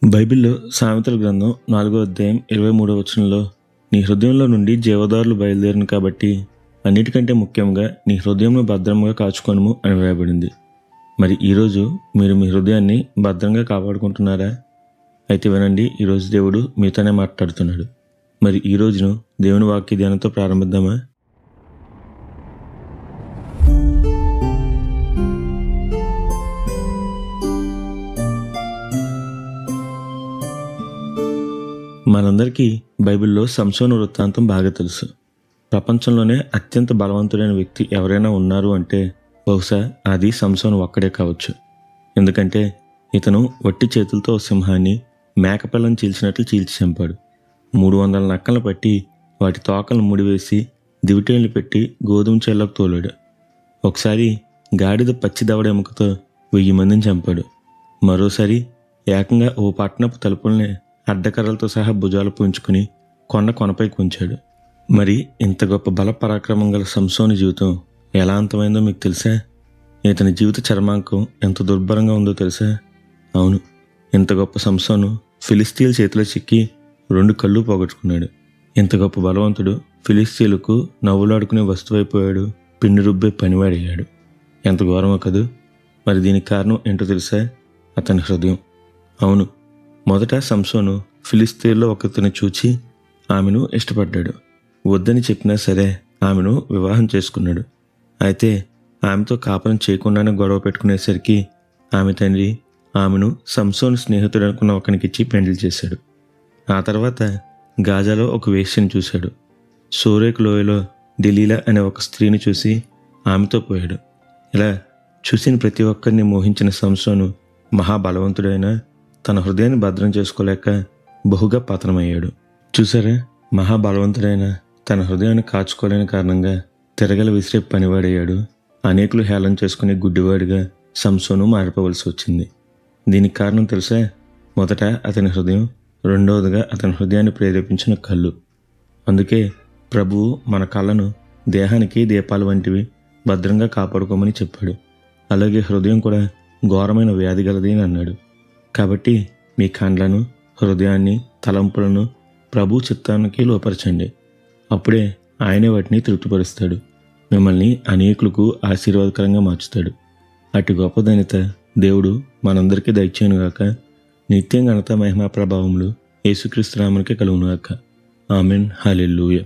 బైబిల్లో సామెతల గ్రంథం 4వ అధ్యాయం 23వ వచనంలో నీ హృదయంలో నుండి జీవదారులు బయలుదేరిన కాబట్టి అన్నిటికంటే ముఖ్యంగా నీ హృదయంను భద్రంగా కాచుకొనుము అని వ్రాయబడింది. మరి ఈరోజు మీరు మీ హృదయాన్ని భద్రంగా కాపాడుకుంటున్నారా? అయితే వినండి, ఈరోజు దేవుడు మీతోనే మాట్లాడుతున్నాడు. మరి ఈ రోజును దేవుని వాక్య ధ్యానంతో ప్రారంభిద్దామా? మనందరికీ బైబిల్లో సంసోను వృత్తాంతం బాగా తెలుసు. ప్రపంచంలోనే అత్యంత బలవంతుడైన వ్యక్తి ఎవరైనా ఉన్నారు అంటే బహుశా అది సంసోను ఒక్కడే కావచ్చు. ఎందుకంటే ఇతను వట్టి చేతులతో సింహాన్ని మేకపిల్లని చీల్చినట్లు చీల్చి చంపాడు. 300 నక్కలను పట్టి వాటి తోకలను ముడివేసి దివిటేళ్లు పెట్టి గోధుమ చేలకు తోలాడు. ఒకసారి గాడిద పచ్చి దవడ ఎముకతో 1000 మందిని చంపాడు. మరోసారి ఏకంగా ఓ పట్టణపు తలుపుల్ని అడ్డకర్రలతో సహా భుజాలు పూంచుకుని కొనపై ఉంచాడు. మరి ఇంత గొప్ప బల పరాక్రమం గల సంసోను జీవితం ఎలా అంతమైందో మీకు తెలుసా? ఇతని జీవిత చర్మాంకం ఎంత దుర్భరంగా ఉందో తెలుసా? అవును, ఇంత గొప్ప సంసోను ఫిలిస్తీన్ల చేతిలో చిక్కి 2 కళ్ళు పోగొట్టుకున్నాడు. ఇంత గొప్ప బలవంతుడు ఫిలిస్తీన్లకు నవ్వులాడుకునే వస్తువైపోయాడు, పిండి రుబ్బే పనివాడయ్యాడు. ఎంత ఘోరమో కదూ. మరి దీనికి కారణం ఏంటో తెలుసా? అతని హృదయం. అవును, మొదట సంసోను ఫిలిస్తీన్లో ఒకరిని చూచి ఆమెను ఇష్టపడ్డాడు. వద్దని చెప్పినా సరే ఆమెను వివాహం చేసుకున్నాడు. అయితే ఆమెతో కాపురం చేయకుండానే గొడవ పెట్టుకునేసరికి ఆమె తండ్రి ఆమెను సంసోను స్నేహితుడు అనుకున్న ఒకనికిచ్చి పెండ్లి చేశాడు. ఆ తర్వాత గాజాలో ఒక వేశ్యను చూశాడు. సోరేకు లోయలో డెలీలా అనే ఒక స్త్రీని చూసి ఆమెతో పోయాడు. ఇలా చూసిన ప్రతి ఒక్కరిని మోహించిన సంసోను మహాబలవంతుడైన తన హృదయాన్ని భద్రం చేసుకోలేక బహుగా పతనమయ్యాడు. చూసారా, మహాబలవంతుడైన తన హృదయాన్ని కాచుకోలేని కారణంగా తిరగల విసిరే పనివాడయ్యాడు. అనేకులు హేళన చేసుకునే గుడ్డివాడిగా సంసోను మారిపోవలసి వచ్చింది. దీనికి కారణం తెలుసా? మొదట అతని హృదయం, రెండవదిగా అతని హృదయాన్ని ప్రేరేపించిన కళ్ళు. అందుకే ప్రభువు మన కళ్ళను దేహానికి దీపాలు వంటివి భద్రంగా కాపాడుకోమని చెప్పాడు. అలాగే హృదయం కూడా ఘోరమైన వ్యాధి గలది అని అన్నాడు. కాబట్టి మీ కండ్లను, హృదయాన్ని, తలంపులను ప్రభు చిత్తానికి లోపరచండి. అప్పుడే ఆయనే వాటిని తృప్తిపరుస్తాడు. మిమ్మల్ని అనేకులకు ఆశీర్వాదకరంగా మార్చుతాడు. అటు గొప్ప ధన్యత దేవుడు మనందరికీ దయచేయునుగాక. నిత్యం ఘనత, మహిమ, ప్రభావములు యేసుక్రీస్తు నామమునకే కలుగునుగాక. ఆమెన్. హల్లెలూయా.